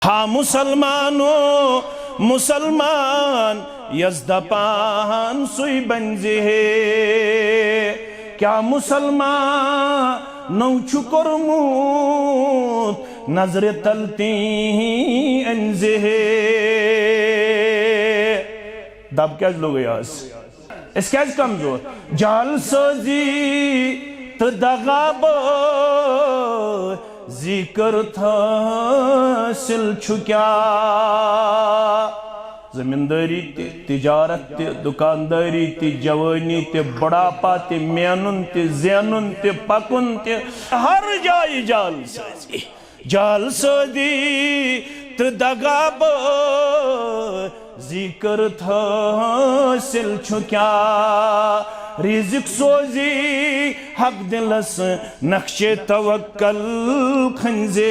हाँ मुसलमानो मुसलमान यजदपान सुई बंजे क्या मुसलमान नौचु कोरमुत नजर तलती अंजे दब क्या लोग इस क्या कमजोर जाल सोजी तो दगाब जिक्र था सिल छुक्या जमींदारी ते तिजारत ते दुकानदारी ते जवानी ते बुढ़ापा ते मेहनुन ते ज़ैनुन ते पकुन ते हर जाय जाल सोदी तो दगाब जिक्र था सिल छुक्या रिज़्क़ सोजी हक दिलस नक्शे तवक्कल खंजे